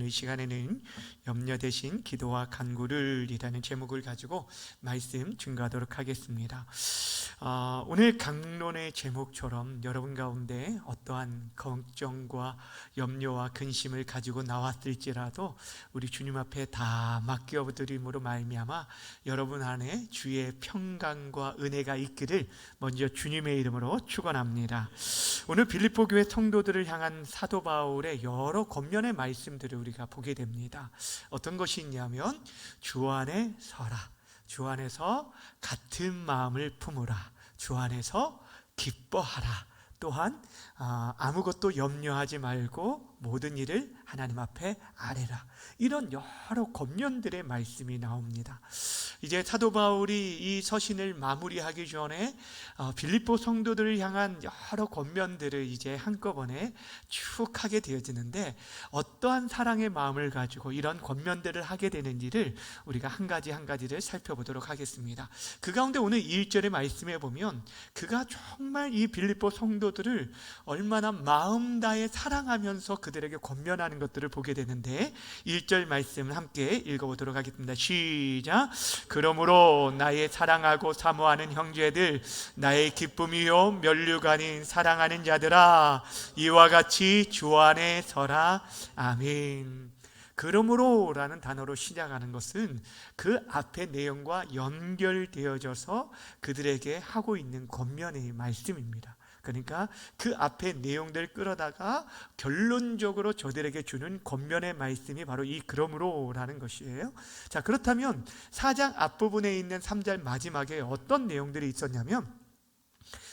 오늘 시간에는 염려 대신 기도와 간구를 이라는 제목을 가지고 말씀 증거하도록 하겠습니다. 오늘 강론의 제목처럼 여러분 가운데 어떠한 걱정과 염려와 근심을 가지고 나왔을지라도 우리 주님 앞에 다 맡겨드림으로 말미암아 여러분 안에 주의 평강과 은혜가 있기를 먼저 주님의 이름으로 축원합니다. 오늘 빌립보 교회 성도들을 향한 사도 바울의 여러 권면의 말씀들을 우리가 보게 됩니다. 어떤 것이 있냐면 주 안에 서라, 주 안에서 같은 마음을 품으라, 주 안에서 기뻐하라, 또한 아무것도 염려하지 말고 모든 일을 하나님 앞에 아뢰라, 이런 여러 권면들의 말씀이 나옵니다. 이제 사도 바울이 이 서신을 마무리하기 전에 빌립보 성도들을 향한 여러 권면들을 이제 한꺼번에 쭉 하게 되어지는데, 어떠한 사랑의 마음을 가지고 이런 권면들을 하게 되는지를 우리가 한 가지 한 가지를 살펴보도록 하겠습니다. 그 가운데 오늘 1절의 말씀에 보면 그가 정말 이 빌립보 성도들을 얼마나 마음 다해 사랑하면서 그들에게 권면하는 것들을 보게 되는데, 1절 말씀 함께 읽어보도록 하겠습니다. 시작. 그러므로 나의 사랑하고 사모하는 형제들, 나의 기쁨이요 면류가 아닌 사랑하는 자들아, 이와 같이 주 안에 서라. 아멘. 그러므로 라는 단어로 시작하는 것은 그 앞의 내용과 연결되어져서 그들에게 하고 있는 권면의 말씀입니다. 그러니까 그 앞에 내용들 끌어다가 결론적으로 저들에게 주는 권면의 말씀이 바로 이 그러므로라는 것이에요. 자, 그렇다면 4장 앞부분에 있는 3절 마지막에 어떤 내용들이 있었냐면,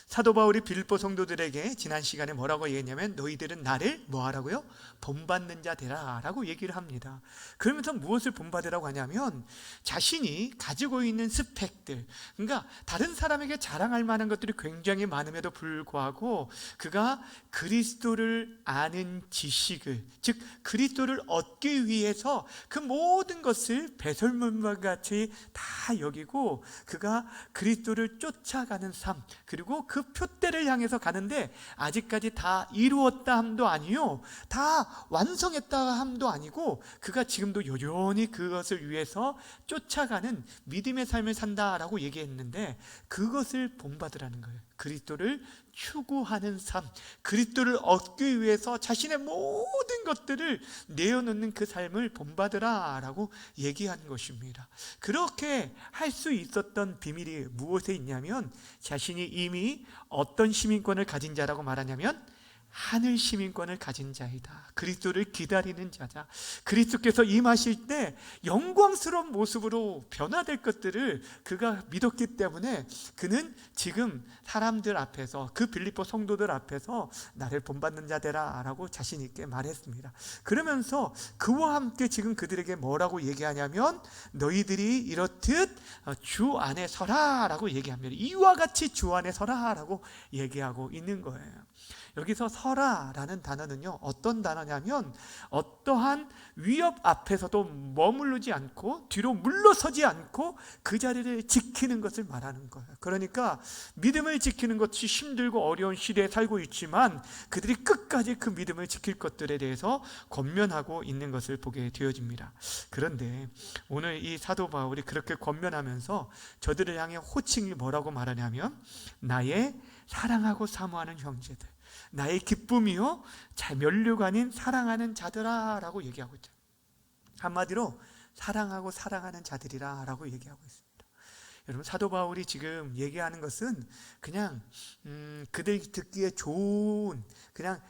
사도 바울이 빌립보 성도들에게 지난 시간에 뭐라고 얘기했냐면 너희들은 나를 뭐하라고요? 본받는 자 되라 라고 얘기를 합니다. 그러면서 무엇을 본받으라고 하냐면 자신이 가지고 있는 스펙들, 그러니까 다른 사람에게 자랑할 만한 것들이 굉장히 많음에도 불구하고 그가 그리스도를 아는 지식을, 즉 그리스도를 얻기 위해서 그 모든 것을 배설물과 같이 다 여기고 그가 그리스도를 쫓아가는 삶, 그리고 그 표대를 향해서 가는데 아직까지 다 이루었다 함도 아니요, 다 완성했다 함도 아니고 그가 지금도 여전히 그것을 위해서 쫓아가는 믿음의 삶을 산다라고 얘기했는데, 그것을 본받으라는 거예요. 그리스도를 추구하는 삶, 그리스도를 얻기 위해서 자신의 모든 것들을 내어놓는 그 삶을 본받으라 라고 얘기한 것입니다. 그렇게 할 수 있었던 비밀이 무엇에 있냐면, 자신이 이미 어떤 시민권을 가진 자라고 말하냐면 하늘 시민권을 가진 자이다. 그리스도를 기다리는 자다. 그리스도께서 임하실 때 영광스러운 모습으로 변화될 것들을 그가 믿었기 때문에 그는 지금 사람들 앞에서, 그 빌립보 성도들 앞에서 나를 본받는 자 되라 라고 자신 있게 말했습니다. 그러면서 그와 함께 지금 그들에게 뭐라고 얘기하냐면 너희들이 이렇듯 주 안에 서라 라고 얘기합니다. 이와 같이 주 안에 서라 라고 얘기하고 있는 거예요. 여기서 서라라는 단어는요, 어떤 단어냐면 어떠한 위협 앞에서도 머무르지 않고 뒤로 물러서지 않고 그 자리를 지키는 것을 말하는 거예요. 그러니까 믿음을 지키는 것이 힘들고 어려운 시대에 살고 있지만 그들이 끝까지 그 믿음을 지킬 것들에 대해서 권면하고 있는 것을 보게 되어집니다. 그런데 오늘 이 사도 바울이 그렇게 권면하면서 저들을 향해 호칭이 뭐라고 말하냐면 나의 사랑하고 사모하는 형제들, 나의 기쁨이요 면류가 아닌 사랑하는 자들아 라고 얘기하고 있죠. 한마디로 사랑하고 사랑하는 자들이라 라고 얘기하고 있습니다. 여러분, 사도 바울이 지금 얘기하는 것은 그냥 그들 듣기에 좋은, 그냥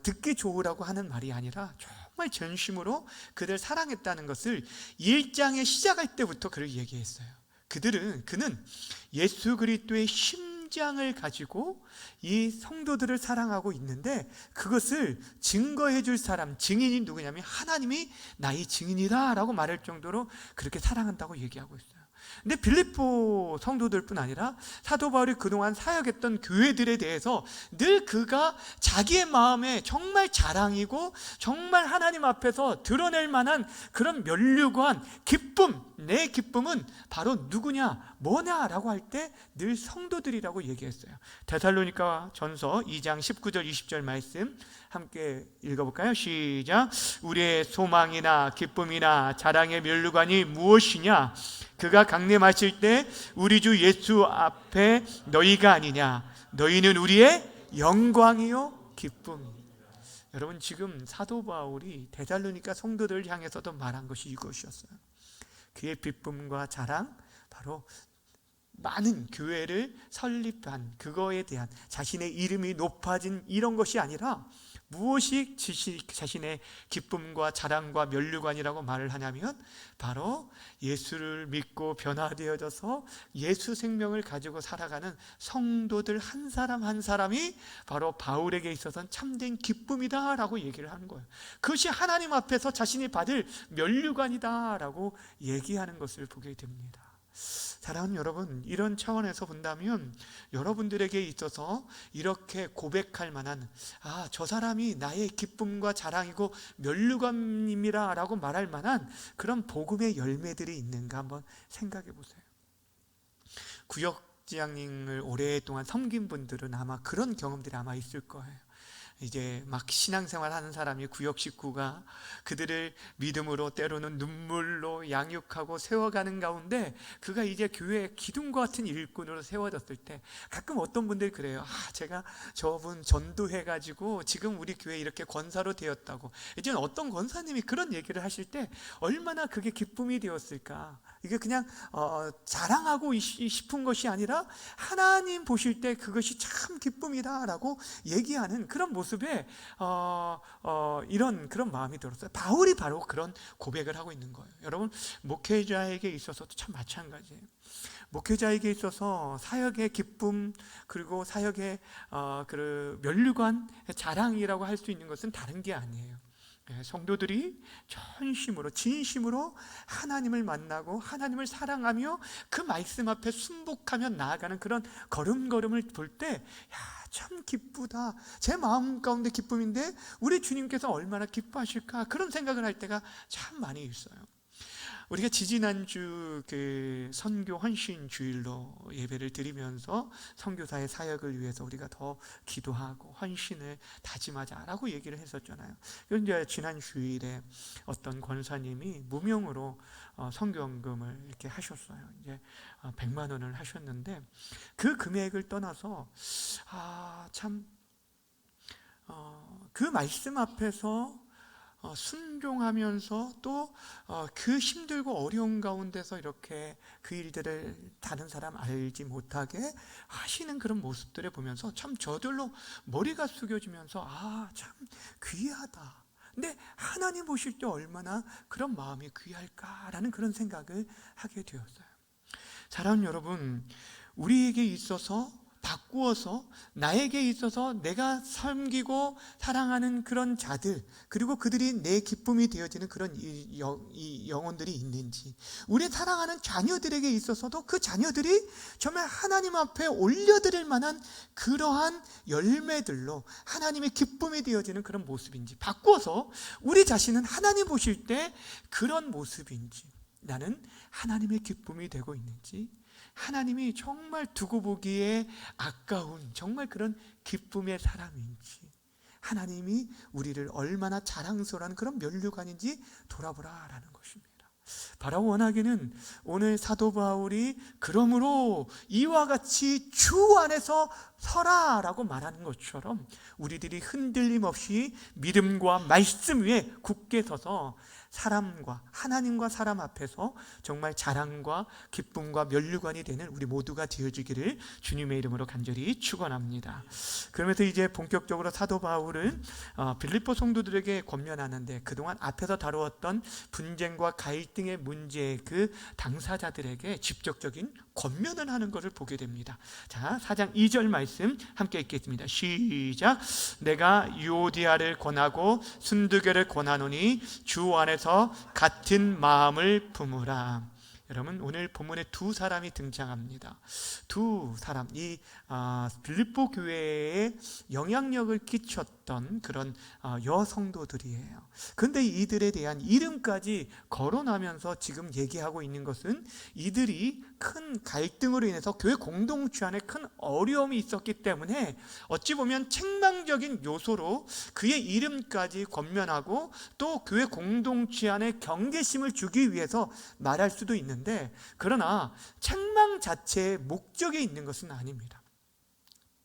듣기 좋으라고 하는 말이 아니라 정말 전심으로 그들 사랑했다는 것을 1장에 시작할 때부터 그를 얘기했어요. 그는 예수 그리스도의 심장을 가지고 이 성도들을 사랑하고 있는데, 그것을 증거해 줄 사람, 증인이 누구냐면 하나님이 나의 증인이다 라고 말할 정도로 그렇게 사랑한다고 얘기하고 있어요. 근데 빌립보 성도들뿐 아니라 사도 바울이 그동안 사역했던 교회들에 대해서 늘 그가 자기의 마음에 정말 자랑이고 정말 하나님 앞에서 드러낼 만한 그런 면류관, 기쁨, 내 기쁨은 바로 누구냐, 뭐냐라고 할 때 늘 성도들이라고 얘기했어요. 데살로니가 전서 2장 19절 20절 말씀 함께 읽어볼까요? 시작. 우리의 소망이나 기쁨이나 자랑의 면류관이 무엇이냐? 그가 강림하실 때 우리 주 예수 앞에 너희가 아니냐? 너희는 우리의 영광이요 기쁨. 여러분, 지금 사도 바울이 데살로니가 성도들을 향해서도 말한 것이 이것이었어요. 그의 기쁨과 자랑, 바로 많은 교회를 설립한 그거에 대한 자신의 이름이 높아진 이런 것이 아니라, 무엇이 자신의 기쁨과 자랑과 면류관이라고 말을 하냐면 바로 예수를 믿고 변화되어져서 예수 생명을 가지고 살아가는 성도들 한 사람 한 사람이 바로 바울에게 있어서는 참된 기쁨이다 라고 얘기를 하는 거예요. 그것이 하나님 앞에서 자신이 받을 면류관이다 라고 얘기하는 것을 보게 됩니다. 사랑하는 여러분, 이런 차원에서 본다면 여러분들에게 있어서 이렇게 고백할 만한, 저 사람이 나의 기쁨과 자랑이고 면류관입니다 라고 말할 만한 그런 복음의 열매들이 있는가 한번 생각해 보세요. 구역지향님을 오랫동안 섬긴 분들은 아마 그런 경험들이 아마 있을 거예요. 이제 막 신앙생활 하는 사람이 구역 식구가 그들을 믿음으로 때로는 눈물로 양육하고 세워가는 가운데 그가 이제 교회의 기둥과 같은 일꾼으로 세워졌을 때 가끔 어떤 분들이 그래요. 제가 저분 전도해가지고 지금 우리 교회 이렇게 권사로 되었다고. 이제 어떤 권사님이 그런 얘기를 하실 때 얼마나 그게 기쁨이 되었을까. 이게 그냥 자랑하고 싶은 것이 아니라 하나님 보실 때 그것이 참 기쁨이다라고 얘기하는 그런 모습에 이런 그런 마음이 들었어요. 바울이 바로 그런 고백을 하고 있는 거예요. 여러분, 목회자에게 있어서도 참 마찬가지예요. 목회자에게 있어서 사역의 기쁨, 그리고 사역의 그 면류관, 자랑이라고 할 수 있는 것은 다른 게 아니에요. 성도들이 전심으로 진심으로 하나님을 만나고 하나님을 사랑하며 그 말씀 앞에 순복하며 나아가는 그런 걸음걸음을 볼 때 참 기쁘다, 제 마음 가운데 기쁨인데 우리 주님께서 얼마나 기뻐하실까, 그런 생각을 할 때가 참 많이 있어요. 우리가 지지난주 그 선교 헌신 주일로 예배를 드리면서 선교사의 사역을 위해서 우리가 더 기도하고 헌신을 다짐하자라고 얘기를 했었잖아요. 그런데 지난 주일에 어떤 권사님이 무명으로 선교헌금을 이렇게 하셨어요. 이제 100만 원을 하셨는데 그 금액을 떠나서 그 말씀 앞에서 순종하면서 또 그 힘들고 어려운 가운데서 이렇게 그 일들을 다른 사람 알지 못하게 하시는 그런 모습들을 보면서 참 저절로 머리가 숙여지면서 참 귀하다. 근데 하나님 보실 때 얼마나 그런 마음이 귀할까라는 그런 생각을 하게 되었어요. 사랑하는 여러분, 우리에게 있어서 바꾸어서 나에게 있어서 내가 섬기고 사랑하는 그런 자들, 그리고 그들이 내 기쁨이 되어지는 그런 이 영혼들이 있는지, 우리 사랑하는 자녀들에게 있어서도 그 자녀들이 정말 하나님 앞에 올려드릴 만한 그러한 열매들로 하나님의 기쁨이 되어지는 그런 모습인지, 바꾸어서 우리 자신은 하나님 보실 때 그런 모습인지, 나는 하나님의 기쁨이 되고 있는지, 하나님이 정말 두고 보기에 아까운 정말 그런 기쁨의 사람인지, 하나님이 우리를 얼마나 자랑스러운 그런 면류관인지 돌아보라라는 것입니다. 바로 원하기는 오늘 사도 바울이 그러므로 이와 같이 주 안에서 서라라고 말하는 것처럼 우리들이 흔들림 없이 믿음과 말씀 위에 굳게 서서 사람과 하나님과 사람 앞에서 정말 자랑과 기쁨과 면류관이 되는 우리 모두가 되어주기를 주님의 이름으로 간절히 축원합니다. 그러면서 이제 본격적으로 사도 바울은 빌립보 성도들에게 권면하는데, 그동안 앞에서 다루었던 분쟁과 갈등의 문제의 그 당사자들에게 직접적인 권면을 하는 것을 보게 됩니다. 자, 4장 2절 말씀 함께 읽겠습니다. 시작. 내가 유오디아를 권하고 순두교를 권하노니 주 안에서 같은 마음을 품으라. 여러분, 오늘 본문에 두 사람이 등장합니다. 두 사람, 이 빌립보 교회에 영향력을 끼쳤던 그런 여성도들이에요. 그런데 이들에 대한 이름까지 거론하면서 지금 얘기하고 있는 것은 이들이 큰 갈등으로 인해서 교회 공동체 안에 큰 어려움이 있었기 때문에 어찌 보면 책망적인 요소로 그의 이름까지 권면하고 또 교회 공동체 안에 경계심을 주기 위해서 말할 수도 있는데, 그러나 책망 자체의 목적에 있는 것은 아닙니다.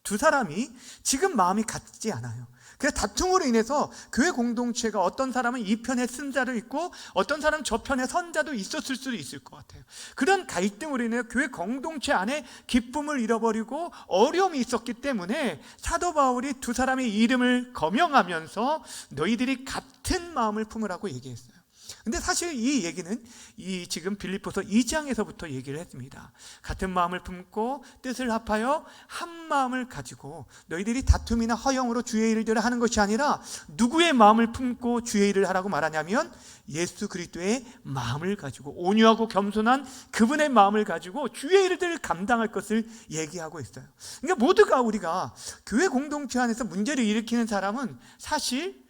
두 사람이 지금 마음이 같지 않아요. 그래서 다툼으로 인해서 교회 공동체가 어떤 사람은 이 편에 쓴 자도 있고 어떤 사람은 저 편에 선 자도 있었을 수도 있을 것 같아요. 그런 갈등으로 인해 교회 공동체 안에 기쁨을 잃어버리고 어려움이 있었기 때문에 사도 바울이 두 사람의 이름을 거명하면서 너희들이 같은 마음을 품으라고 얘기했어요. 근데 사실 이 얘기는 지금 빌립보서 2장에서부터 얘기를 했습니다. 같은 마음을 품고 뜻을 합하여 한 마음을 가지고 너희들이 다툼이나 허영으로 주의 일들을 하는 것이 아니라 누구의 마음을 품고 주의 일을 하라고 말하냐면 예수 그리스도의 마음을 가지고 온유하고 겸손한 그분의 마음을 가지고 주의 일들을 감당할 것을 얘기하고 있어요. 그러니까 모두가 우리가 교회 공동체 안에서 문제를 일으키는 사람은 사실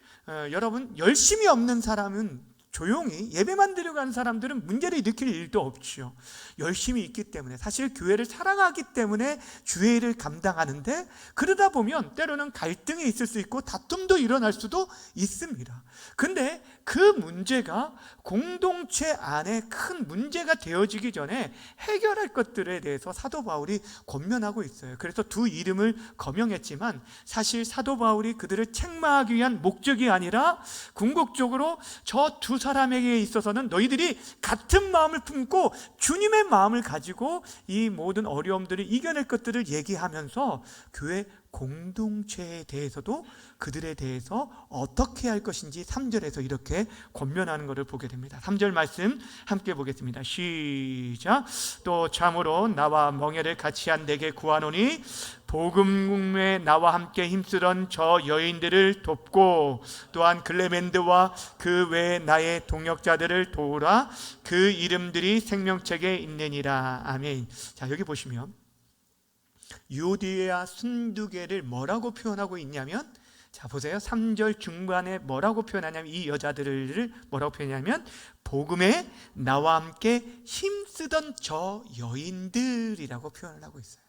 여러분, 열심히 없는 사람은 조용히 예배만 드려가는 사람들은 문제를 일으킬 일도 없죠. 열심히 있기 때문에, 사실 교회를 사랑하기 때문에 주의 일을 감당하는데, 그러다 보면 때로는 갈등이 있을 수 있고 다툼도 일어날 수도 있습니다. 근데 그 문제가 공동체 안에 큰 문제가 되어지기 전에 해결할 것들에 대해서 사도 바울이 권면하고 있어요. 그래서 두 이름을 거명했지만 사실 사도 바울이 그들을 책망하기 위한 목적이 아니라 궁극적으로 저 두 사람에게 있어서는 너희들이 같은 마음을 품고 주님의 마음을 가지고 이 모든 어려움들을 이겨낼 것들을 얘기하면서 교회 공동체에 대해서도 그들에 대해서 어떻게 할 것인지 3절에서 이렇게 권면하는 것을 보게 됩니다. 3절 말씀 함께 보겠습니다. 시작. 또 참으로 나와 멍에를 같이 한 내게 구하노니 복음 공로에 나와 함께 힘쓰던 저 여인들을 돕고 또한 클레멘드와 그 외 나의 동역자들을 도우라. 그 이름들이 생명책에 있느니라. 아멘. 자, 여기 보시면 유오디아 순두개를 뭐라고 표현하고 있냐면, 자 보세요. 3절 중반에 뭐라고 표현하냐면, 이 여자들을 뭐라고 표현하냐면 복음에 나와 함께 힘쓰던 저 여인들이라고 표현을 하고 있어요.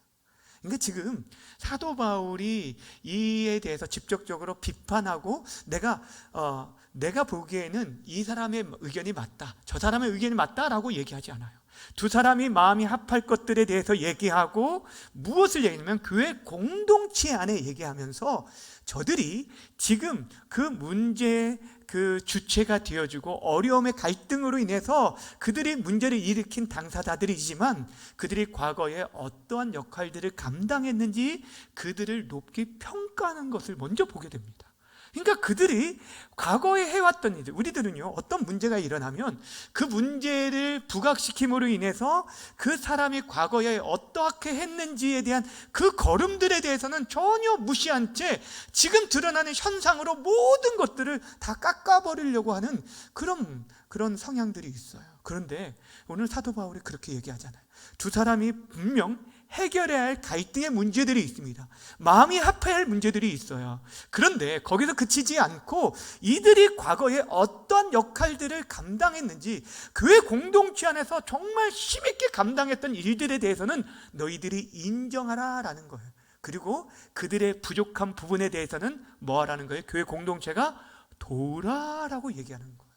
그러니까 지금 사도 바울이 이에 대해서 직접적으로 비판하고 내가 보기에는 이 사람의 의견이 맞다, 저 사람의 의견이 맞다라고 얘기하지 않아요. 두 사람이 마음이 합할 것들에 대해서 얘기하고, 무엇을 얘기하냐면 교회 공동체 안에 얘기하면서 저들이 지금 그 문제의 그 주체가 되어주고 어려움의 갈등으로 인해서 그들이 문제를 일으킨 당사자들이지만 그들이 과거에 어떠한 역할들을 감당했는지 그들을 높이 평가하는 것을 먼저 보게 됩니다. 그러니까 그들이 과거에 해왔던 일들, 우리들은요 어떤 문제가 일어나면 그 문제를 부각시킴으로 인해서 그 사람이 과거에 어떻게 했는지에 대한 그 걸음들에 대해서는 전혀 무시한 채 지금 드러나는 현상으로 모든 것들을 다 깎아버리려고 하는 그런 성향들이 있어요. 그런데 오늘 사도 바울이 그렇게 얘기하잖아요. 두 사람이 분명 해결해야 할 갈등의 문제들이 있습니다. 마음이 합해야 할 문제들이 있어요. 그런데 거기서 그치지 않고 이들이 과거에 어떤 역할들을 감당했는지, 교회 공동체 안에서 정말 힘있게 감당했던 일들에 대해서는 너희들이 인정하라라는 거예요. 그리고 그들의 부족한 부분에 대해서는 뭐 하라는 거예요? 교회 공동체가 도우라라고 얘기하는 거예요.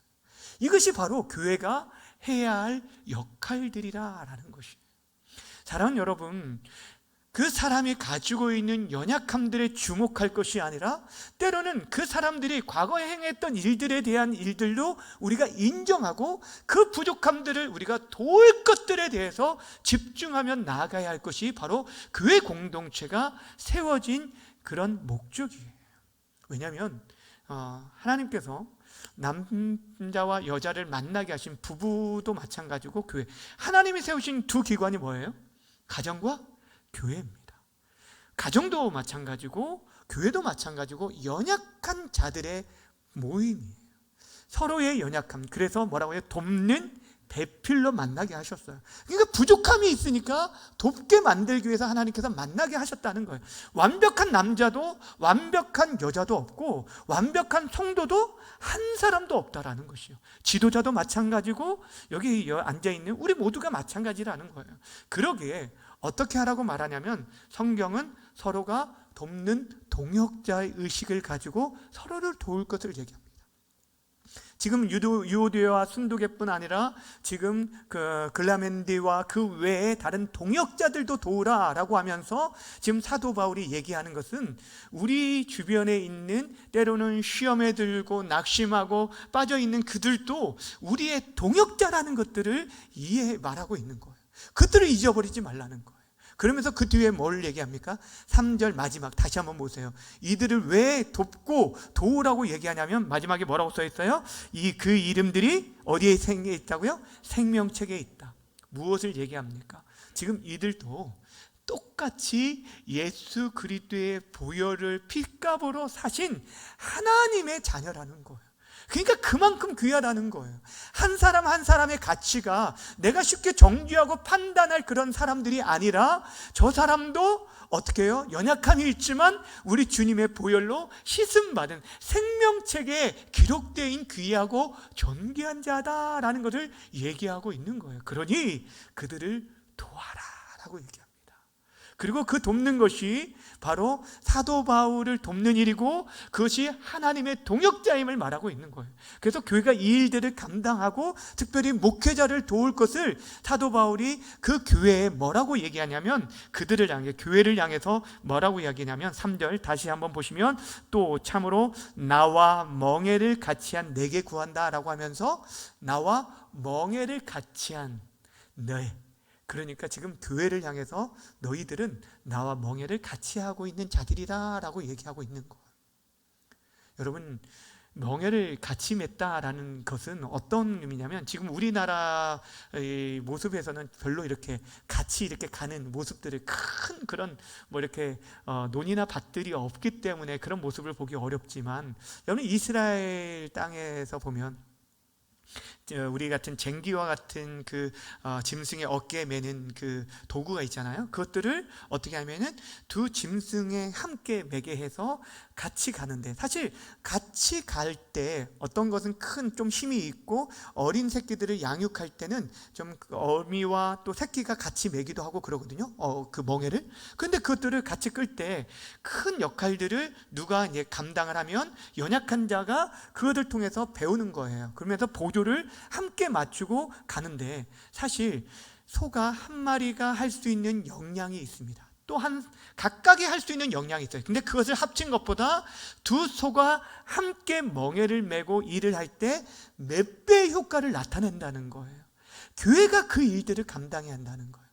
이것이 바로 교회가 해야 할 역할들이라는 것이에요. 사랑하는 여러분, 그 사람이 가지고 있는 연약함들에 주목할 것이 아니라 때로는 그 사람들이 과거에 행했던 일들에 대한 일들도 우리가 인정하고 그 부족함들을 우리가 도울 것들에 대해서 집중하며 나아가야 할 것이 바로 교회 공동체가 세워진 그런 목적이에요. 왜냐하면 하나님께서 남자와 여자를 만나게 하신 부부도 마찬가지고 교회, 하나님이 세우신 두 기관이 뭐예요? 가정과 교회입니다. 가정도 마찬가지고 교회도 마찬가지고 연약한 자들의 모임이에요. 서로의 연약함, 그래서 뭐라고 해요? 돕는 배필로 만나게 하셨어요. 그러니까 부족함이 있으니까 돕게 만들기 위해서 하나님께서 만나게 하셨다는 거예요. 완벽한 남자도 완벽한 여자도 없고 완벽한 성도도 한 사람도 없다라는 것이요. 지도자도 마찬가지고 여기 앉아있는 우리 모두가 마찬가지라는 거예요. 그러기에 어떻게 하라고 말하냐면 성경은 서로가 돕는 동역자의 의식을 가지고 서로를 도울 것을 얘기합니다. 지금 유오디아와 순두개뿐 아니라 지금 그 글라멘디와 그 외에 다른 동역자들도 도우라라고 하면서 지금 사도 바울이 얘기하는 것은 우리 주변에 있는 때로는 시험에 들고 낙심하고 빠져있는 그들도 우리의 동역자라는 것들을 말하고 있는 거예요. 그들을 잊어버리지 말라는 거예요. 그러면서 그 뒤에 뭘 얘기합니까? 3절 마지막 다시 한번 보세요. 이들을 왜 돕고 도우라고 얘기하냐면 마지막에 뭐라고 써 있어요? 그 이름들이 어디에 있다고요? 생명책에 있다. 무엇을 얘기합니까? 지금 이들도 똑같이 예수 그리스도의 보혈을 핏값으로 사신 하나님의 자녀라는 거예요. 그러니까 그만큼 귀하다는 거예요. 한 사람 한 사람의 가치가 내가 쉽게 정죄하고 판단할 그런 사람들이 아니라 저 사람도 어떻게 해요? 연약함이 있지만 우리 주님의 보혈로 씻음받은 생명책에 기록되어 있는 귀하고 존귀한 자다라는 것을 얘기하고 있는 거예요. 그러니 그들을 도와라라고 얘기합니다. 그리고 그 돕는 것이 바로 사도 바울을 돕는 일이고 그것이 하나님의 동역자임을 말하고 있는 거예요. 그래서 교회가 이 일들을 감당하고 특별히 목회자를 도울 것을 사도 바울이 그 교회에 뭐라고 얘기하냐면 그들을 향해 교회를 향해서 뭐라고 이야기하냐면 3절 다시 한번 보시면 또 참으로 나와 멍에를 같이 한 내게 구한다라고 하면서 나와 멍에를 같이 한 너의, 그러니까 지금 교회를 향해서 너희들은 나와 멍에를 같이 하고 있는 자들이다 라고 얘기하고 있는 거예요. 여러분, 멍에를 같이 맺다라는 것은 어떤 의미냐면 지금 우리나라의 모습에서는 별로 이렇게 같이 이렇게 가는 모습들을 큰 그런 뭐 이렇게 논이나 밭들이 없기 때문에 그런 모습을 보기 어렵지만 여러분 이스라엘 땅에서 보면 우리 같은 쟁기와 같은 그 짐승의 어깨에 매는 그 도구가 있잖아요. 그것들을 어떻게 하면은 두 짐승에 함께 매게 해서 같이 가는데 사실 같이 갈 때 어떤 것은 큰 좀 힘이 있고 어린 새끼들을 양육할 때는 좀 어미와 또 새끼가 같이 매기도 하고 그러거든요. 그 멍에를. 근데 그것들을 같이 끌 때 큰 역할들을 누가 이제 감당을 하면 연약한 자가 그것을 통해서 배우는 거예요. 그러면서 보조를 함께 맞추고 가는데 사실 소가 한 마리가 할 수 있는 역량이 있습니다. 또한 각각이 할 수 있는 역량이 있어요. 근데 그것을 합친 것보다 두 소가 함께 멍에를 메고 일을 할 때 몇 배의 효과를 나타낸다는 거예요. 교회가 그 일들을 감당해야 한다는 거예요.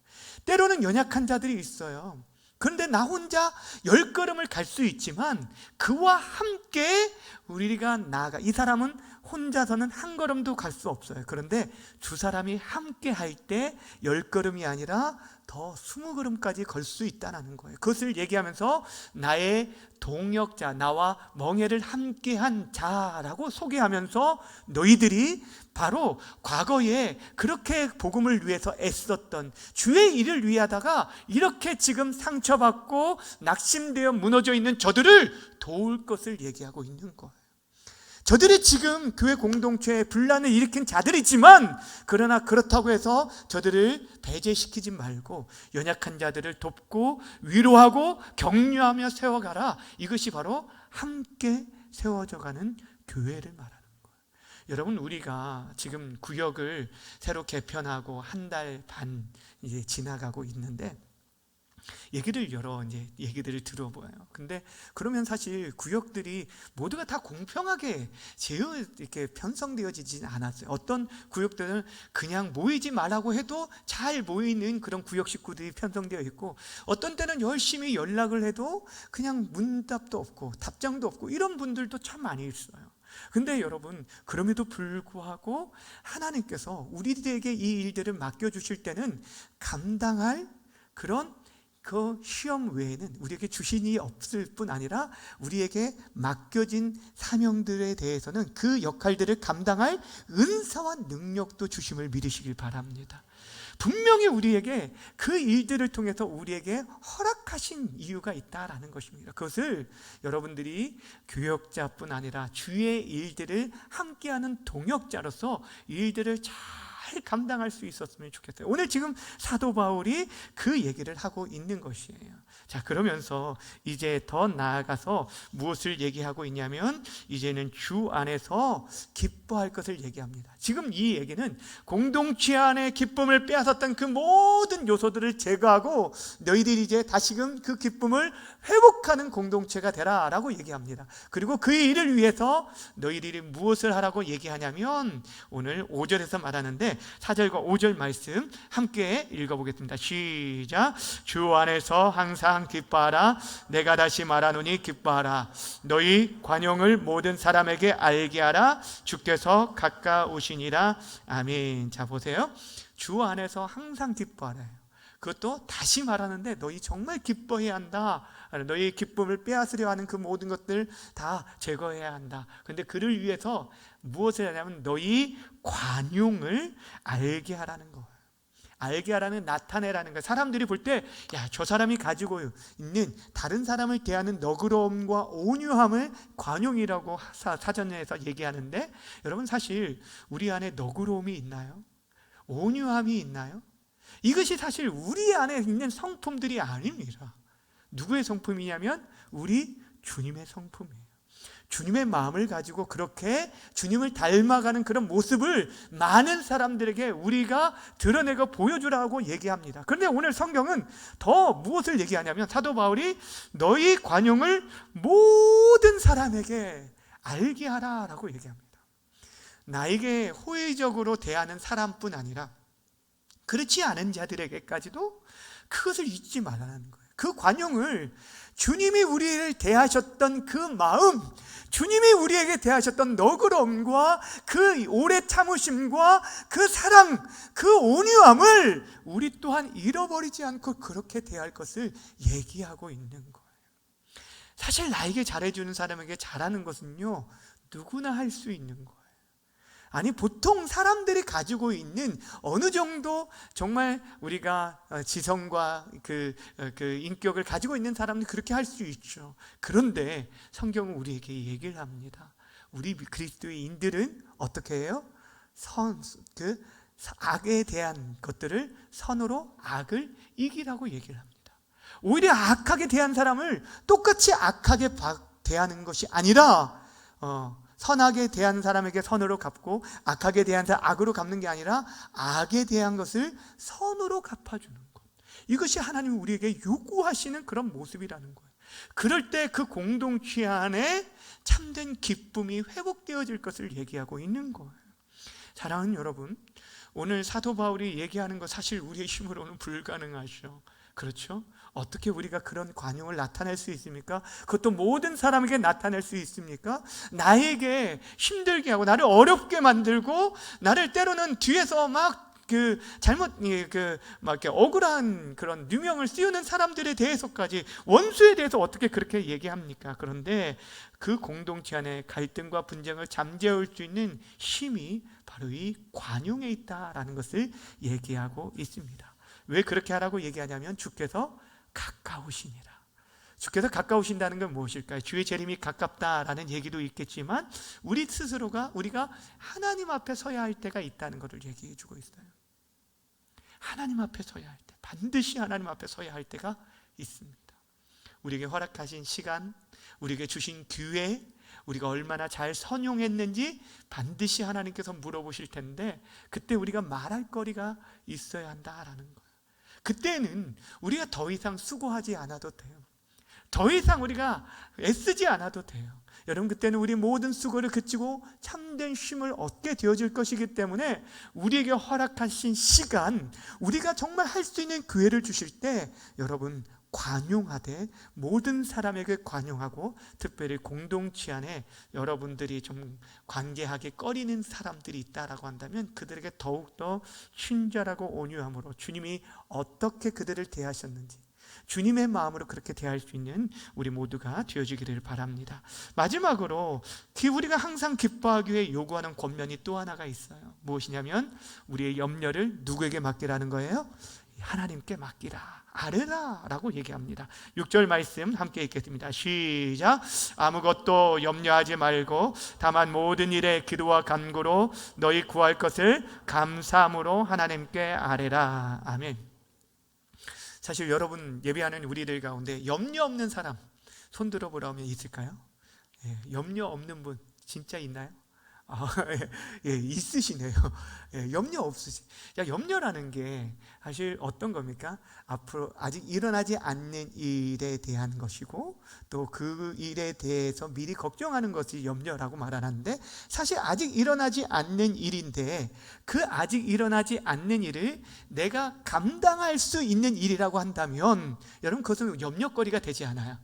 때로는 연약한 자들이 있어요. 그런데 나 혼자 10걸음을 갈 수 있지만 그와 함께 우리가 나아가, 이 사람은 혼자서는 한 걸음도 갈 수 없어요. 그런데 두 사람이 함께 할 때 10걸음이 아니라 더 20걸음까지 걸 수 있다는 거예요. 그것을 얘기하면서 나의 동역자, 나와 멍에를 함께한 자라고 소개하면서 너희들이 바로 과거에 그렇게 복음을 위해서 애썼던 주의 일을 위하다가 이렇게 지금 상처받고 낙심되어 무너져 있는 저들을 도울 것을 얘기하고 있는 거예요. 저들이 지금 교회 공동체에 분란을 일으킨 자들이지만 그러나 그렇다고 해서 저들을 배제시키지 말고 연약한 자들을 돕고 위로하고 격려하며 세워가라. 이것이 바로 함께 세워져가는 교회를 말하는 거예요. 여러분, 우리가 지금 구역을 새로 개편하고 한 달 반 이제 지나가고 있는데 여러 얘기들을 들어봐요. 근데 그러면 사실 구역들이 모두가 다 공평하게 이렇게 편성되어지진 않았어요. 어떤 구역들은 그냥 모이지 말라고 해도 잘 모이는 그런 구역 식구들이 편성되어 있고, 어떤 때는 열심히 연락을 해도 그냥 문답도 없고 답장도 없고 이런 분들도 참 많이 있어요. 근데 여러분, 그럼에도 불구하고 하나님께서 우리들에게 이 일들을 맡겨주실 때는 감당할 그런 그 시험 외에는 우리에게 주신 일이 없을 뿐 아니라 우리에게 맡겨진 사명들에 대해서는 그 역할들을 감당할 은사와 능력도 주심을 믿으시길 바랍니다. 분명히 우리에게 그 일들을 통해서 우리에게 허락하신 이유가 있다라는 것입니다. 그것을 여러분들이 교역자뿐 아니라 주의 일들을 함께하는 동역자로서 일들을 잘 감당할 수 있었으면 좋겠어요. 오늘 지금 사도 바울이 그 얘기를 하고 있는 것이에요. 자, 그러면서 이제 더 나아가서 무엇을 얘기하고 있냐면 이제는 주 안에서 기뻐할 것을 얘기합니다. 지금 이 얘기는 공동체 안의 기쁨을 빼앗았던 그 모든 요소들을 제거하고 너희들이 이제 다시금 그 기쁨을 회복하는 공동체가 되라 라고 얘기합니다. 그리고 그 일을 위해서 너희들이 무엇을 하라고 얘기하냐면 오늘 5절에서 말하는데 4절과 5절 말씀 함께 읽어보겠습니다. 시작. 주 안에서 항상 기뻐하라. 내가 다시 말하노니 기뻐하라. 너희 관용을 모든 사람에게 알게 하라. 주께서 가까우시니라. 아멘. 자, 보세요. 주 안에서 항상 기뻐하라. 그것도 다시 말하는데 너희 정말 기뻐해야 한다. 너희 기쁨을 빼앗으려 하는 그 모든 것들 다 제거해야 한다. 그런데 그를 위해서 무엇을 하냐면 너희 관용을 알게 하라는 거예요. 알게 하라는, 나타내라는 거예요. 사람들이 볼 때 야, 저 사람이 가지고 있는 다른 사람을 대하는 너그러움과 온유함을 관용이라고 사전에서 얘기하는데, 여러분 사실 우리 안에 너그러움이 있나요? 온유함이 있나요? 이것이 사실 우리 안에 있는 성품들이 아닙니다. 누구의 성품이냐면 우리 주님의 성품이에요. 주님의 마음을 가지고 그렇게 주님을 닮아가는 그런 모습을 많은 사람들에게 우리가 드러내고 보여주라고 얘기합니다. 그런데 오늘 성경은 더 무엇을 얘기하냐면 사도 바울이 너희 관용을 모든 사람에게 알게 하라라고 얘기합니다. 나에게 호의적으로 대하는 사람뿐 아니라 그렇지 않은 자들에게까지도 그것을 잊지 말라는 거예요. 그 관용을 주님이 우리를 대하셨던 그 마음, 주님이 우리에게 대하셨던 너그러움과 그 오래 참으심과 그 사랑, 그 온유함을 우리 또한 잃어버리지 않고 그렇게 대할 것을 얘기하고 있는 거예요. 사실 나에게 잘해주는 사람에게 잘하는 것은요, 누구나 할 수 있는 거예요. 아니, 보통 사람들이 가지고 있는 어느 정도 정말 우리가 지성과 그 인격을 가지고 있는 사람들이 그렇게 할 수 있죠. 그런데 성경은 우리에게 얘기를 합니다. 우리 그리스도인들은 어떻게 해요? 악에 대한 것들을 선으로 악을 이기라고 얘기를 합니다. 오히려 악하게 대한 사람을 똑같이 악하게 대하는 것이 아니라 선하게 대한 사람에게 선으로 갚고 악하게 대한 사람 악으로 갚는 게 아니라 악에 대한 것을 선으로 갚아주는 것, 이것이 하나님이 우리에게 요구하시는 그런 모습이라는 거예요. 그럴 때 그 공동체 안에 참된 기쁨이 회복되어질 것을 얘기하고 있는 거예요. 사랑하는 여러분, 오늘 사도 바울이 얘기하는 거 사실 우리의 힘으로는 불가능하죠. 그렇죠? 어떻게 우리가 그런 관용을 나타낼 수 있습니까? 그것도 모든 사람에게 나타낼 수 있습니까? 나에게 힘들게 하고 나를 어렵게 만들고 나를 때로는 뒤에서 막 이렇게 억울한 그런 누명을 씌우는 사람들에 대해서까지, 원수에 대해서 어떻게 그렇게 얘기합니까? 그런데 그 공동체 안에 갈등과 분쟁을 잠재울 수 있는 힘이 바로 이 관용에 있다라는 것을 얘기하고 있습니다. 왜 그렇게 하라고 얘기하냐면 주께서 가까우시니라. 주께서 가까우신다는 건 무엇일까요? 주의 재림이 가깝다라는 얘기도 있겠지만 우리 스스로가 우리가 하나님 앞에 서야 할 때가 있다는 것을 얘기해 주고 있어요. 하나님 앞에 서야 할 때, 반드시 하나님 앞에 서야 할 때가 있습니다. 우리에게 허락하신 시간, 우리에게 주신 기회, 우리가 얼마나 잘 선용했는지 반드시 하나님께서 물어보실 텐데, 그때 우리가 말할 거리가 있어야 한다라는 거예요. 그때는 우리가 더 이상 수고하지 않아도 돼요. 더 이상 우리가 애쓰지 않아도 돼요. 여러분, 그때는 우리 모든 수고를 그치고 참된 쉼을 얻게 되어질 것이기 때문에 우리에게 허락하신 시간, 우리가 정말 할 수 있는 기회를 주실 때 여러분 관용하되 모든 사람에게 관용하고, 특별히 공동체 안에 여러분들이 좀 관계하기 꺼리는 사람들이 있다라고 한다면 그들에게 더욱더 친절하고 온유함으로 주님이 어떻게 그들을 대하셨는지, 주님의 마음으로 그렇게 대할 수 있는 우리 모두가 되어지기를 바랍니다. 마지막으로 우리가 항상 기뻐하기 위해 요구하는 권면이 또 하나가 있어요. 무엇이냐면 우리의 염려를 누구에게 맡기라는 거예요? 하나님께 맡기라, 아뢰라 라고 얘기합니다. 6절 말씀 함께 읽겠습니다. 시작. 아무것도 염려하지 말고 다만 모든 일에 기도와 간구로 너희 구할 것을 감사함으로 하나님께 아뢰라. 아멘. 사실 여러분 예배하는 우리들 가운데 염려 없는 사람 손 들어보라면 있을까요? 염려 없는 분 진짜 있나요? 있으시네요. 염려 없으시. 염려라는 게 사실 어떤 겁니까? 앞으로 아직 일어나지 않는 일에 대한 것이고 또 그 일에 대해서 미리 걱정하는 것이 염려라고 말하는데, 사실 아직 일어나지 않는 일인데 그 아직 일어나지 않는 일을 내가 감당할 수 있는 일이라고 한다면 여러분 그것은 염려거리가 되지 않아요.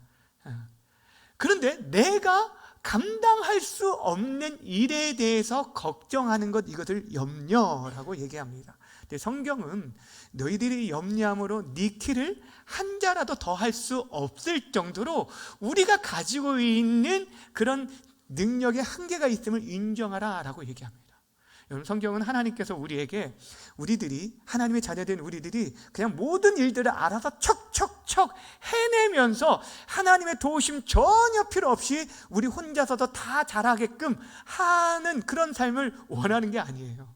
그런데 내가 감당할 수 없는 일에 대해서 걱정하는 것, 이것을 염려라고 얘기합니다. 근데 성경은 너희들이 염려함으로 네 키를 한 자라도 더 할 수 없을 정도로 우리가 가지고 있는 그런 능력의 한계가 있음을 인정하라 라고 얘기합니다. 여러분 성경은 하나님께서 우리에게, 우리들이 하나님의 자녀된 우리들이 그냥 모든 일들을 알아서 척척척 해내면서 하나님의 도우심 전혀 필요 없이 우리 혼자서도 다 잘하게끔 하는 그런 삶을 원하는 게 아니에요.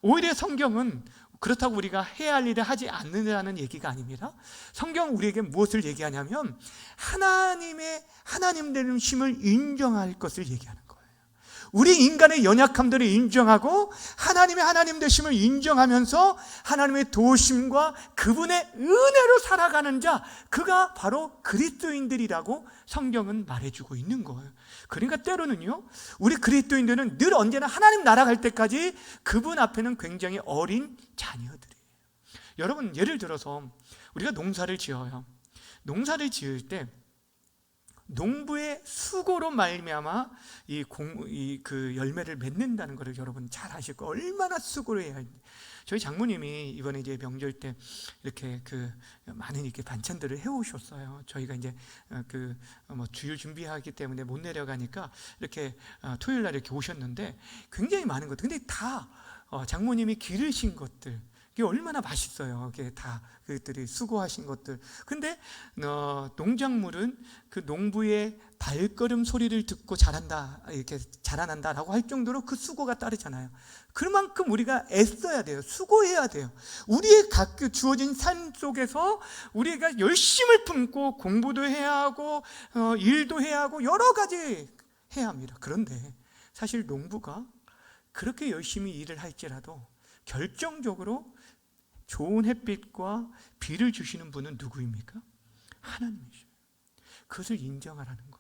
오히려 성경은 그렇다고 우리가 해야 할 일을 하지 않는다는 얘기가 아닙니다. 성경은 우리에게 무엇을 얘기하냐면 하나님 되심을 인정할 것을 얘기하는 거예요. 우리 인간의 연약함들을 인정하고 하나님의 하나님 되심을 인정하면서 하나님의 도우심과 그분의 은혜로 살아가는 자, 그가 바로 그리스도인들이라고 성경은 말해주고 있는 거예요. 그러니까 때로는요, 우리 그리스도인들은 늘 언제나 하나님 나라 갈 때까지 그분 앞에는 굉장히 어린 자녀들이에요. 여러분 예를 들어서 우리가 농사를 지어요. 농사를 지을 때 농부의 수고로 말미암아 그 열매를 맺는다는 것을 여러분 잘 아실 거예요. 얼마나 수고를 해야 하는지. 저희 장모님이 이번에 이제 명절 때 이렇게 많은 이렇게 반찬들을 해오셨어요. 저희가 이제 주일 준비하기 때문에 못 내려가니까 이렇게 토요일 날 이렇게 오셨는데 굉장히 많은 것들. 근데 다 장모님이 기르신 것들. 이게 얼마나 맛있어요. 이게 다 그들이 수고하신 것들. 근데 농작물은 그 농부의 발걸음 소리를 듣고 자란다, 이렇게 자라난다라고 할 정도로 그 수고가 따르잖아요. 그만큼 우리가 애써야 돼요. 수고해야 돼요. 우리의 각 주어진 삶 속에서 우리가 열심을 품고 공부도 해야 하고 일도 해야 하고 여러 가지 해야 합니다. 그런데 사실 농부가 그렇게 열심히 일을 할지라도 결정적으로 좋은 햇빛과 비를 주시는 분은 누구입니까? 하나님이죠. 그것을 인정하라는 거예요.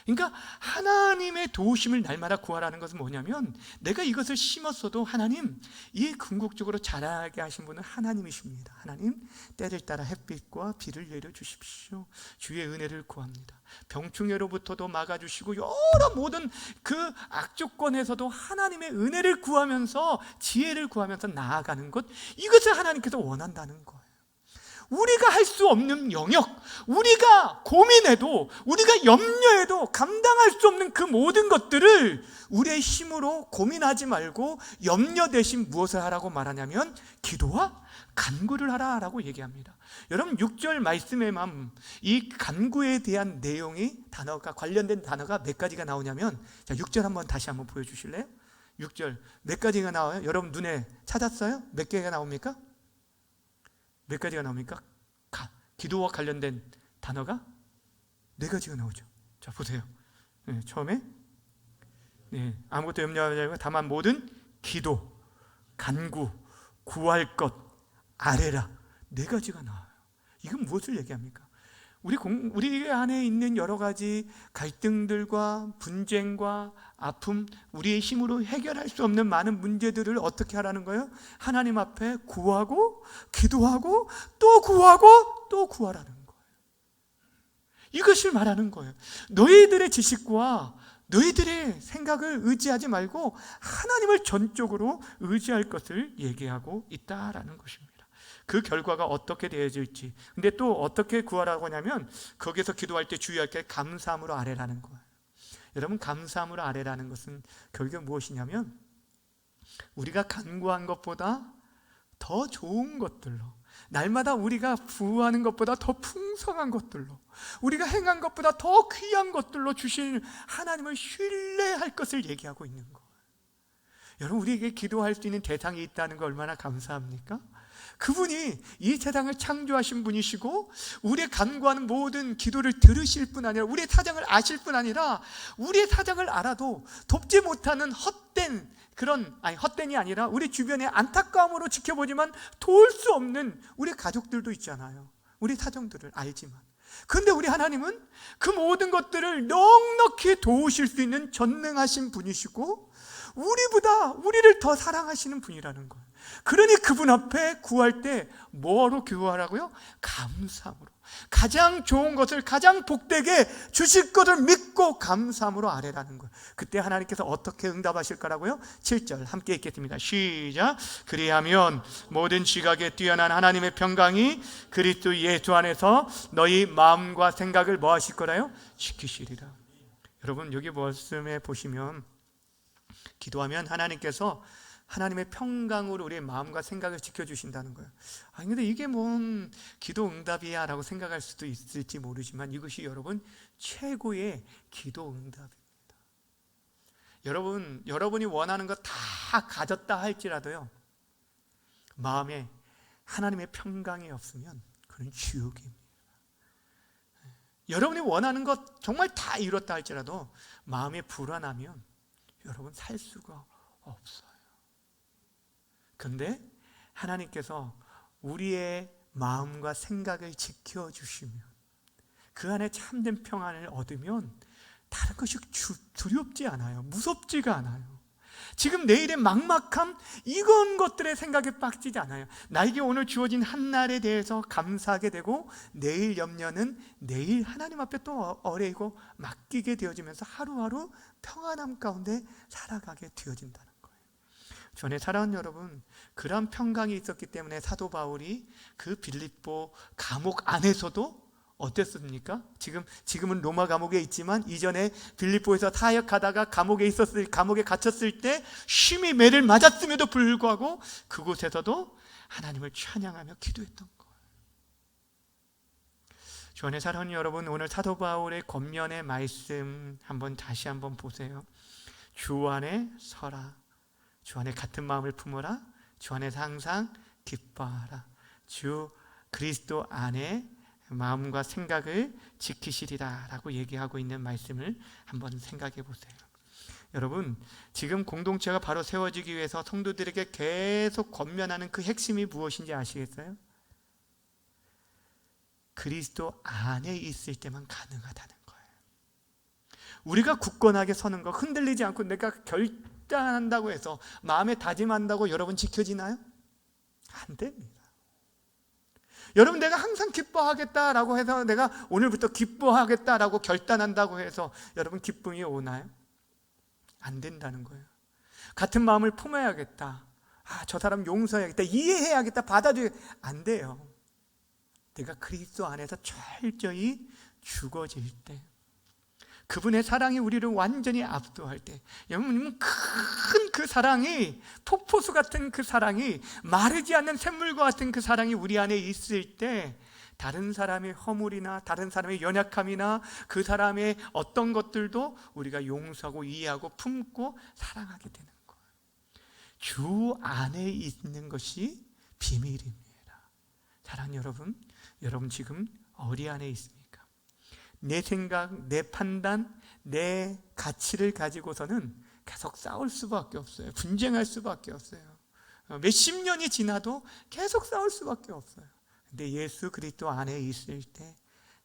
그러니까 하나님의 도우심을 날마다 구하라는 것은 뭐냐면, 내가 이것을 심었어도 하나님, 이 궁극적으로 자라게 하신 분은 하나님이십니다. 하나님, 때를 따라 햇빛과 비를 내려주십시오. 주의 은혜를 구합니다. 병충해로부터도 막아주시고 여러 모든 그 악조건에서도 하나님의 은혜를 구하면서 지혜를 구하면서 나아가는 것, 이것을 하나님께서 원한다는 거예요. 우리가 할 수 없는 영역, 우리가 고민해도, 우리가 염려해도 감당할 수 없는 그 모든 것들을 우리의 힘으로 고민하지 말고 염려 대신 무엇을 하라고 말하냐면 기도와 간구를 하라라고 얘기합니다. 여러분 6절 말씀에만 이 간구에 대한 내용이 관련된 단어가 몇 가지가 나오냐면, 자 6절 한번 다시 한번 보여주실래요? 6절 몇 가지가 나와요? 여러분 눈에 찾았어요? 몇 개가 나옵니까? 몇 가지가 나옵니까? 기도와 관련된 단어가 4가지가 나오죠. 자 보세요. 처음에 아무것도 염려하지 말고 다만 모든 기도, 간구, 구할 것, 아뢰라, 4가지가 나와요. 이건 무엇을 얘기합니까? 우리 안에 있는 여러 가지 갈등들과 분쟁과 아픔, 우리의 힘으로 해결할 수 없는 많은 문제들을 어떻게 하라는 거예요? 하나님 앞에 구하고 기도하고 또 구하고 또 구하라는 거예요. 이것을 말하는 거예요. 너희들의 지식과 너희들의 생각을 의지하지 말고 하나님을 전적으로 의지할 것을 얘기하고 있다라는 것입니다. 그 결과가 어떻게 되어질지. 근데 또 어떻게 구하라고 하냐면 거기서 기도할 때 주의할 게 감사함으로 아뢰라는 거예요. 여러분, 감사함으로 아뢰라는 것은 결국 무엇이냐면 우리가 간구한 것보다 더 좋은 것들로, 날마다 우리가 부하는 것보다 더 풍성한 것들로, 우리가 행한 것보다 더 귀한 것들로 주신 하나님을 신뢰할 것을 얘기하고 있는 거예요. 여러분, 우리에게 기도할 수 있는 대상이 있다는 거 얼마나 감사합니까? 그분이 이 세상을 창조하신 분이시고 우리의 간구하는 모든 기도를 들으실 뿐 아니라 우리의 사정을 아실 뿐 아니라 우리의 사정을 알아도 돕지 못하는 헛된이 아니라 우리 주변에 안타까움으로 지켜보지만 도울 수 없는 우리 가족들도 있잖아요. 우리 사정들을 알지만. 그런데 우리 하나님은 그 모든 것들을 넉넉히 도우실 수 있는 전능하신 분이시고 우리보다 우리를 더 사랑하시는 분이라는 거예요. 그러니 그분 앞에 구할 때 뭐로 구하라고요? 감사함으로. 가장 좋은 것을, 가장 복되게 주실 것을 믿고 감사함으로 아뢰라는 거예요. 그때 하나님께서 어떻게 응답하실 거라고요? 7절 함께 읽겠습니다. 시작. 그리하면 모든 지각에 뛰어난 하나님의 평강이 그리스도 예수 안에서 너희 마음과 생각을 뭐 하실 거라요? 지키시리라. 여러분, 여기 말씀에 보시면 기도하면 하나님께서 하나님의 평강으로 우리의 마음과 생각을 지켜주신다는 거예요. 아니 근데 이게 뭔 기도 응답이야 라고 생각할 수도 있을지 모르지만 이것이 여러분 최고의 기도 응답입니다. 여러분이 원하는 거 다 가졌다 할지라도요, 마음에 하나님의 평강이 없으면 그건 지옥입니다. 여러분이 원하는 것 정말 다 이뤘다 할지라도 마음이 불안하면 여러분 살 수가 없어요. 그런데 하나님께서 우리의 마음과 생각을 지켜주시면 그 안에 참된 평안을 얻으면 다른 것이 두렵지 않아요. 무섭지가 않아요. 지금 내일의 막막함, 이런 것들의 생각에 빠지지 않아요. 나에게 오늘 주어진 한 날에 대해서 감사하게 되고 내일 염려는 내일 하나님 앞에 또 어뢰이고 맡기게 되어지면서 하루하루 평안함 가운데 살아가게 되어진다는 거예요. 전에 살아온 여러분, 그런 평강이 있었기 때문에 사도 바울이 그 빌립보 감옥 안에서도 어땠습니까? 지금은 로마 감옥에 있지만 이전에 빌립보에서 사역하다가 감옥에 갇혔을 때 심히 매를 맞았음에도 불구하고 그곳에서도 하나님을 찬양하며 기도했던 거예요. 주 안에 사랑하는 여러분, 오늘 사도 바울의 권면의 말씀 다시 한번 보세요. 주 안에 서라. 주 안에 같은 마음을 품어라. 주 안에서 항상 기뻐하라. 주 그리스도 안에 마음과 생각을 지키시리라 라고 얘기하고 있는 말씀을 한번 생각해 보세요. 여러분, 지금 공동체가 바로 세워지기 위해서 성도들에게 계속 권면하는 그 핵심이 무엇인지 아시겠어요? 그리스도 안에 있을 때만 가능하다는 거예요. 우리가 굳건하게 서는 거, 흔들리지 않고 내가 결단한다고 해서, 마음에 다짐한다고 여러분 지켜지나요? 안 됩니다. 여러분, 내가 항상 기뻐하겠다라고 해서, 내가 오늘부터 기뻐하겠다라고 결단한다고 해서 여러분 기쁨이 오나요? 안 된다는 거예요. 같은 마음을 품어야겠다, 저 사람 용서해야겠다, 이해해야겠다, 받아들여야겠다, 안 돼요. 내가 그리스도 안에서 철저히 죽어질 때, 그분의 사랑이 우리를 완전히 압도할 때, 여러분, 큰 그 사랑이, 폭포수 같은 그 사랑이, 마르지 않는 샘물과 같은 그 사랑이 우리 안에 있을 때, 다른 사람의 허물이나 다른 사람의 연약함이나 그 사람의 어떤 것들도 우리가 용서하고 이해하고 품고 사랑하게 되는 거예요. 주 안에 있는 것이 비밀입니다. 사랑하는 여러분 지금 어디 안에 있습니까? 내 생각, 내 판단, 내 가치를 가지고서는 계속 싸울 수밖에 없어요. 분쟁할 수밖에 없어요. 몇십 년이 지나도 계속 싸울 수밖에 없어요. 근데 예수 그리스도 안에 있을 때,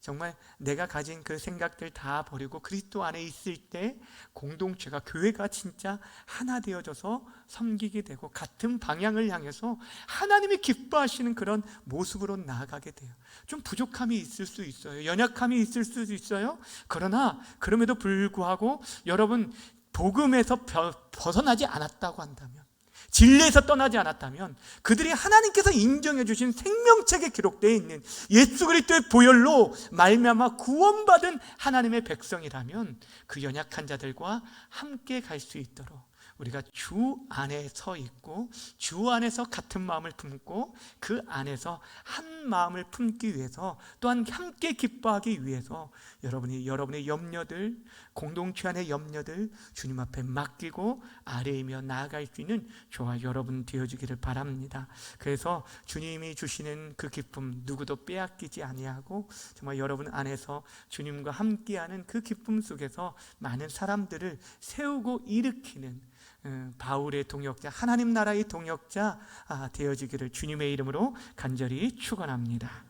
정말 내가 가진 그 생각들 다 버리고 그리스도 안에 있을 때 공동체가, 교회가 진짜 하나 되어져서 섬기게 되고 같은 방향을 향해서 하나님이 기뻐하시는 그런 모습으로 나아가게 돼요. 좀 부족함이 있을 수 있어요. 연약함이 있을 수도 있어요. 그러나 그럼에도 불구하고 여러분, 복음에서 벗어나지 않았다고 한다면, 진리에서 떠나지 않았다면 그들이 하나님께서 인정해 주신 생명책에 기록되어 있는 예수 그리스도의 보혈로 말미암아 구원받은 하나님의 백성이라면 그 연약한 자들과 함께 갈 수 있도록 우리가 주 안에 서 있고 주 안에서 같은 마음을 품고 그 안에서 한 마음을 품기 위해서 또한 함께 기뻐하기 위해서 여러분의 염려들, 공동체 안의 염려들 주님 앞에 맡기고 아뢰이며 나아갈 수 있는 저와 여러분 되어주기를 바랍니다. 그래서 주님이 주시는 그 기쁨 누구도 빼앗기지 아니하고 정말 여러분 안에서 주님과 함께하는 그 기쁨 속에서 많은 사람들을 세우고 일으키는 바울의 동역자, 하나님 나라의 동역자 되어지기를 주님의 이름으로 간절히 축원합니다.